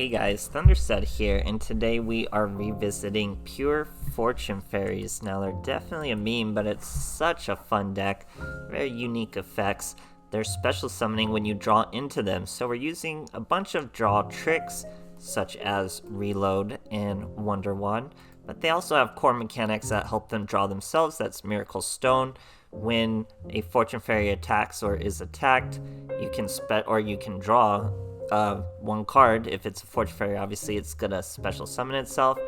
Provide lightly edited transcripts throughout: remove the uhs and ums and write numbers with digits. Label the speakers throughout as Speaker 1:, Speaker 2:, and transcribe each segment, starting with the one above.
Speaker 1: Hey guys, THUNDERSTUD here, and today we are revisiting Pure Fortune Fairies. Now they're definitely a meme, but it's such a fun deck. Very unique effects. They're special summoning when you draw into them, so we're using a bunch of draw tricks, such as Reload and Wonder Wand, but they also have core mechanics that help them draw themselves. That's Miracle Stone. When a Fortune Fairy attacks or is attacked, you can draw one card. If it's a Fortune Fairy, obviously it's gonna special summon itself.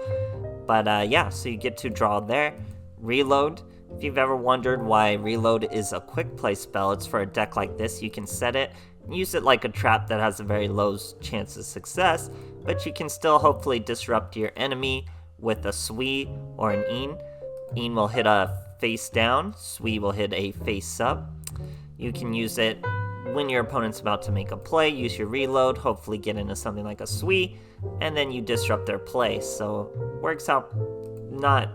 Speaker 1: But yeah, so you get to draw there. Reload. If you've ever wondered why Reload is a quick play spell, it's for a deck like this. You can set it and use it like a trap that has a very low chance of success, but you can still hopefully disrupt your enemy with a Sui or an Een. Een will hit a face down, Sui will hit a face up. You can use it when your opponent's about to make a play, use your Reload, hopefully get into something like a Sui, and then you disrupt their play. So works out not,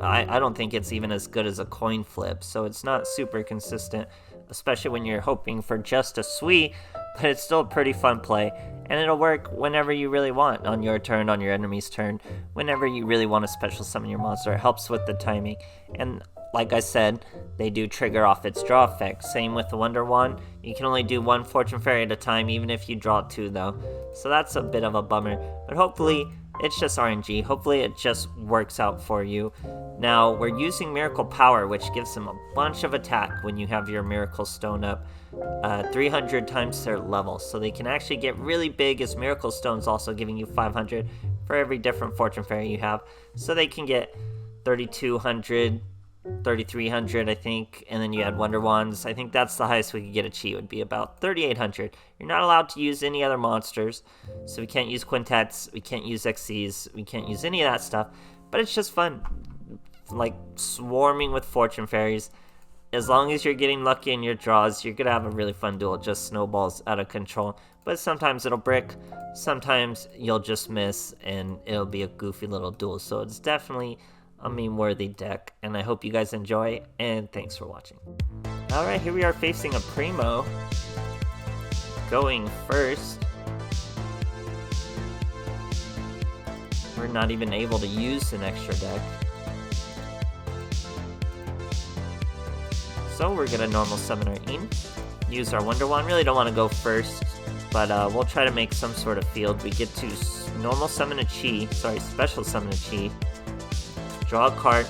Speaker 1: I don't think it's even as good as a coin flip, so it's not super consistent, especially when you're hoping for just a Sui, but it's still a pretty fun play, and it'll work whenever you really want, on your turn, on your enemy's turn, whenever you really want to special summon your monster. It helps with the timing, and like I said, they do trigger off its draw effect. Same with the Wonder Wand. You can only do one Fortune Fairy at a time, even if you draw two though. So that's a bit of a bummer, but hopefully it's just RNG. Hopefully it just works out for you. Now, we're using Miracle Power, which gives them a bunch of attack when you have your Miracle Stone up. 300 times their level, so they can actually get really big, as Miracle Stone's also giving you 500 for every different Fortune Fairy you have. So they can get 3,200, 3,300, I think, and then you add Wonder Wands. I think that's the highest we could get a Chi, would be about 3,800. You're not allowed to use any other monsters, so we can't use Quintets, we can't use XCs, we can't use any of that stuff, but it's just fun, like swarming with Fortune Fairies. As long as you're getting lucky in your draws, you're gonna have a really fun duel. It just snowballs out of control, but sometimes it'll brick, sometimes you'll just miss, and it'll be a goofy little duel, so it's definitely a meme-worthy deck, and I hope you guys enjoy, and thanks for watching. Alright, here we are facing a Primo. Going first. We're not even able to use an extra deck. So we're gonna normal summon our Een. Use our Wonder Wand. Really don't want to go first, but we'll try to make some sort of field. We get to normal summon a Chi, special summon a Chi. Draw a card.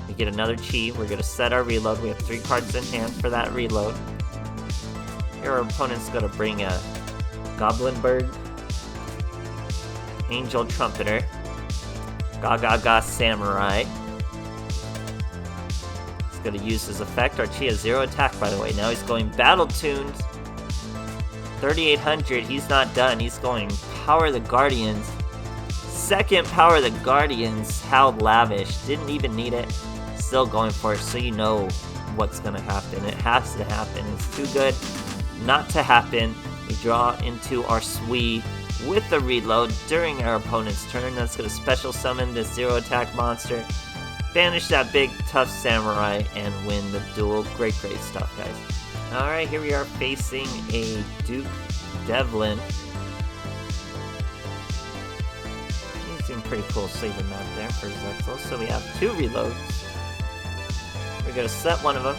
Speaker 1: We get another Chi. We're going to set our Reload. We have 3 cards in hand for that Reload. Here our opponent's going to bring a Goblin Bird, Angel Trumpeter, Gaga Samurai. He's going to use his effect. Our Chi has 0 attack, by the way. Now he's going Battle Tunes. 3,800. He's not done. He's going Power the Guardians. Second Power the Guardians. How lavish. Didn't even need it. Still going for it, so you know what's gonna happen. It has to happen. It's too good not to happen. We draw into our Sui with the Reload during our opponent's turn. That's gonna special summon this 0 attack monster, banish that big tough samurai, and win the duel. Great stuff, guys. Alright, here we are facing a Duke Devlin. Pretty cool saving map there for Zexel. So we have 2 Reloads. We're going to set one of them.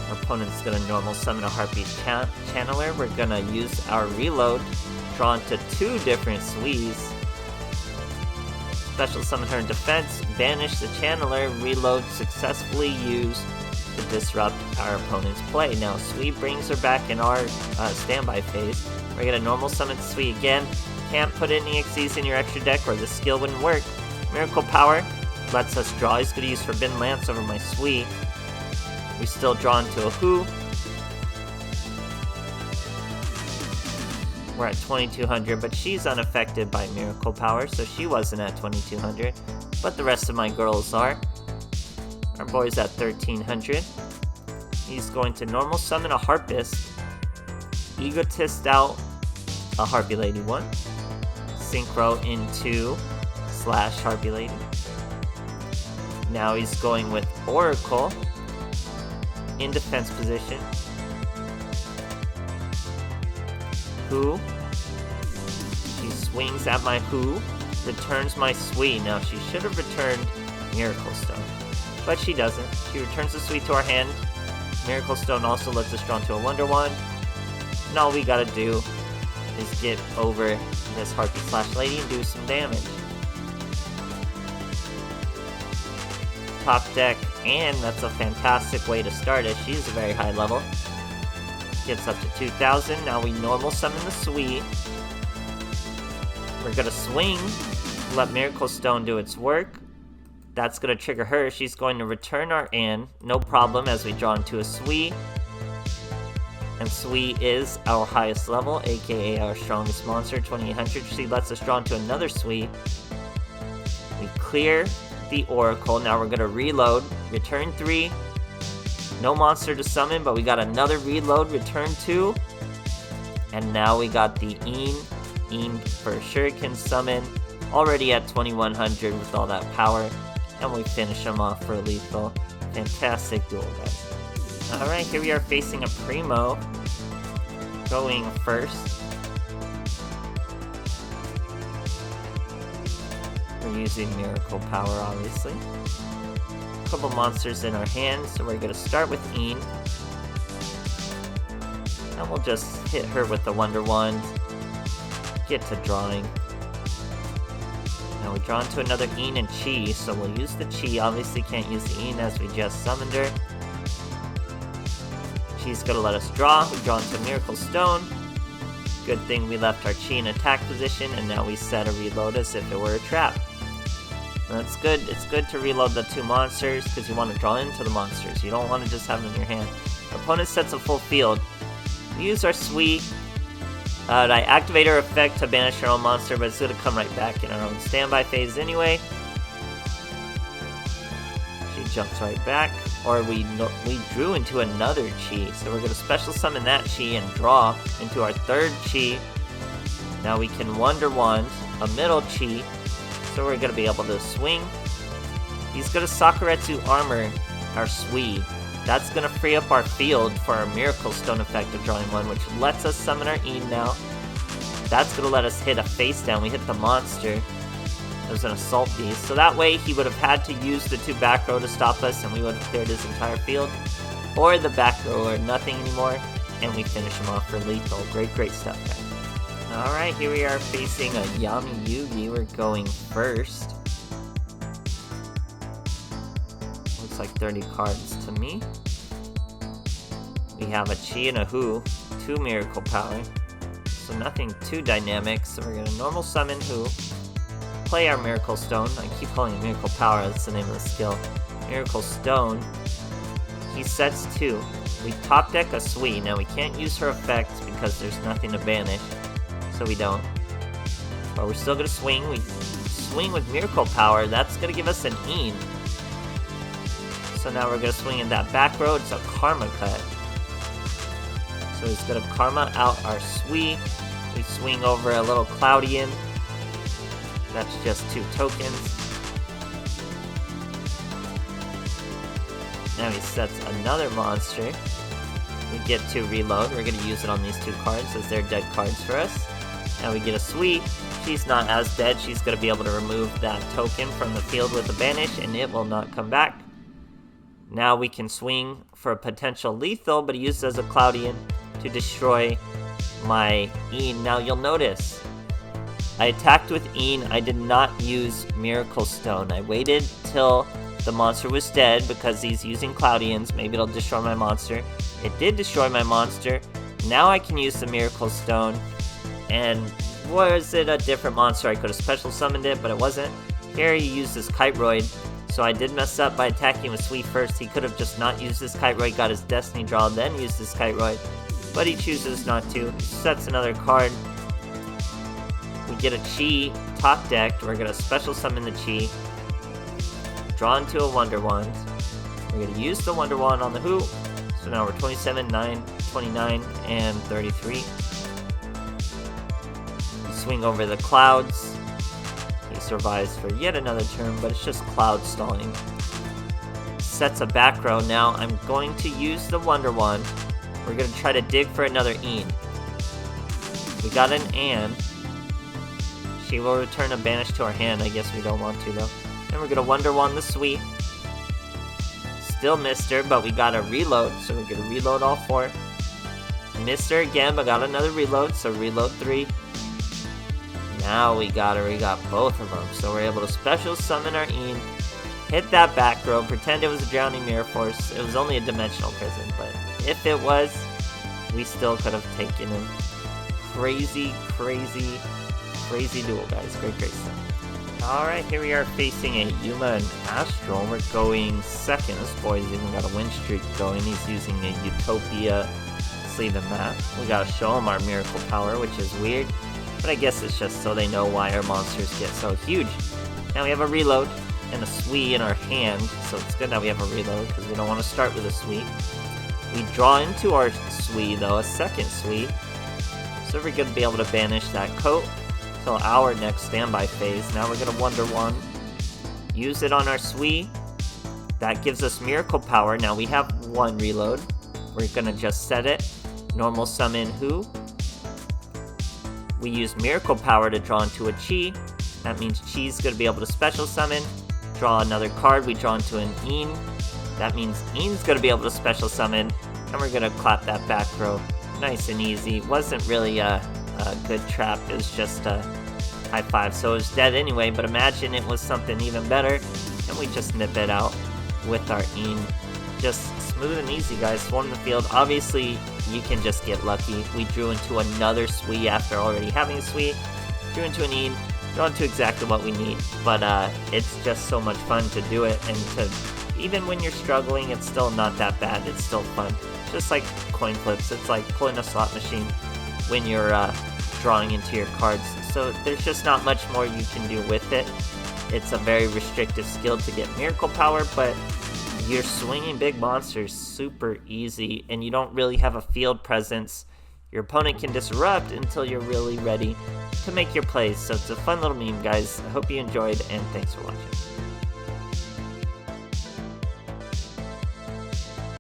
Speaker 1: Our opponent's going to normal summon a Harpy's Channeler. We're going to use our Reload, draw into 2 different Suis. Special summon her in defense, banish the Channeler, Reload successfully used to disrupt our opponent's play. Now Sui brings her back in our standby phase. We're going to normal summon Sui again. Can't put any XCs in your extra deck or the skill wouldn't work. Miracle Power lets us draw. He's going to use Forbidden Lance over my Sui. We still draw into a Who. We're at 2,200, but she's unaffected by Miracle Power, so she wasn't at 2,200. But the rest of my girls are. Our boy's at 1,300. He's going to normal summon a Harpist. Egotist out a Harpy Lady 1. Synchro into / Harpy Lady. Now he's going with Oracle in defense position. Who. She swings at my Who, returns my Sui. Now she should have returned Miracle Stone, but she doesn't. She returns the Sui to our hand. Miracle Stone also lets us draw into a Wonder Wand. And all we gotta do is get over this Harpy/Lady and do some damage. Top deck, and that's a fantastic way to start it. She's a very high level. Gets up to 2,000. Now we normal summon the Sui. We're gonna swing, let Miracle Stone do its work. That's gonna trigger her. She's going to return our Ann, no problem, as we draw into a Sui. And Sui is our highest level, aka our strongest monster, 2800. She lets us draw into another Sui. We clear the Oracle. Now we're gonna reload, return 3. No monster to summon, but we got another reload, return 2. And now we got the Een for Shuriken summon, already at 2100 with all that power. And we finish him off for lethal. Fantastic duel, guys. Alright, here we are facing a Primo. Going first. We're using Miracle Power, obviously. A couple monsters in our hands, so we're going to start with Een. And we'll just hit her with the Wonder Wand. Get to drawing. Now we draw into another Een and Chi, so we'll use the Chi. Obviously can't use the Een as we just summoned her. Chi's gonna let us draw. We draw into Miracle Stone. Good thing we left our Chi in attack position, and now we set a reload as if it were a trap. That's good. It's good to reload the 2 monsters because you want to draw into the monsters. You don't want to just have them in your hand. Our opponent sets a full field. We use our Sui. I activate her effect to banish our own monster, but it's going to come right back in our own standby phase anyway. She jumps right back. Or we drew into another Chi, so we're going to special summon that Chi and draw into our 3rd Chi. Now we can Wonder Wand a middle Chi, so we're going to be able to swing. He's going to Sakuretsu Armor our Sui. That's going to free up our field for our Miracle Stone effect of drawing 1, which lets us summon our Een now. That's going to let us hit a face down. We hit the monster. There's an Assault Beast. So that way he would have had to use the 2 back row to stop us, and we would have cleared his entire field. Or the back row or nothing anymore, and we finish him off for lethal. Great stuff, guys. Alright, here we are facing a Yami Yugi. We're going first. Looks like 30 cards to me. We have a Chi and a Who, 2 Miracle Power. So nothing too dynamic, so we're going to normal summon Who. Play our Miracle Stone. I keep calling it Miracle Power, that's the name of the skill. Miracle Stone. He sets 2. We top deck a Sui. Now we can't use her effects because there's nothing to banish, so we don't. But we're still going to swing. We swing with Miracle Power. That's going to give us an Een. So now we're going to swing in that back row. It's a Karma cut. So he's going to Karma out our Sui. We swing over a little Cloudian. That's just 2 tokens. Now he sets another monster. We get to reload. We're going to use it on these 2 cards as they're dead cards for us. Now we get a Sui. She's not as dead. She's going to be able to remove that token from the field with a banish, and it will not come back. Now we can swing for a potential lethal, but he uses as a Cloudian to destroy my Een. Now you'll notice, I attacked with Een. I did not use Miracle Stone. I waited till the monster was dead because he's using Cloudians. Maybe it'll destroy my monster. It did destroy my monster. Now I can use the Miracle Stone. And was it a different monster? I could have special summoned it, but it wasn't. Here he used this Kiteroid. So I did mess up by attacking with Sui first. He could have just not used this Kiteroid, got his Destiny draw, then used this Kiteroid. But he chooses not to. He sets another card. We get a Chi top decked. We're going to special summon the Chi. Draw into a Wonder Wand. We're going to use the Wonder Wand on the Who. So now we're 27, 9, 29, and 33. We swing over the clouds. He survives for yet another turn, but it's just cloud stalling. Sets a back row. Now I'm going to use the Wonder Wand. We're going to try to dig for another Een. We got an and. She will return a banish to our hand. I guess we don't want to though. And we're gonna Wonder Wand the Sweet. Still missed her, but we got a reload, so we're gonna reload all 4. Missed her again, but got another reload, so reload 3. Now we got her, we got both of them, so we're able to special summon our Een, hit that back row, pretend it was a Drowning Mirror Force. It was only a dimensional prison, but if it was, we still could have taken him. Crazy, crazy, crazy duel, guys. Great, great stuff. Alright, here we are facing a Yuma and Astral. We're going second. This boy's even got a win streak going. He's using a Utopia sleeve and mat. We gotta show him our miracle power, which is weird, but I guess it's just so they know why our monsters get so huge. Now we have a reload and a Sui in our hand, so it's good that we have a reload because we don't want to start with a Sui. We draw into our Sui though, a second Sui, so we're gonna be able to banish that coat till our next standby phase. Now we're gonna Wonder Wand, use it on our Sui. That gives us miracle power. Now we have 1 reload. We're gonna just set it. Normal summon who? We use miracle power to draw into a Chi. That means Chi's gonna be able to special summon. Draw another card. We draw into an Een. That means Een's gonna be able to special summon. And we're gonna clap that back row. Nice and easy. Wasn't really a good trap. It was just a high 5, so it was dead anyway, but imagine it was something even better, and we just nip it out with our Een. Just smooth and easy, guys. Swarm the field. Obviously, you can just get lucky. We drew into another Sui after already having a Sui. Drew into an Een. Draw into exactly what we need, but it's just so much fun to do it, and to even when you're struggling, it's still not that bad. It's still fun. Just like coin flips, it's like pulling a slot machine when you're drawing into your cards. So there's just not much more you can do with it. It's a very restrictive skill to get miracle power, but you're swinging big monsters super easy, and you don't really have a field presence. Your opponent can disrupt until you're really ready to make your plays. So it's a fun little meme, guys. I hope you enjoyed, and thanks for watching.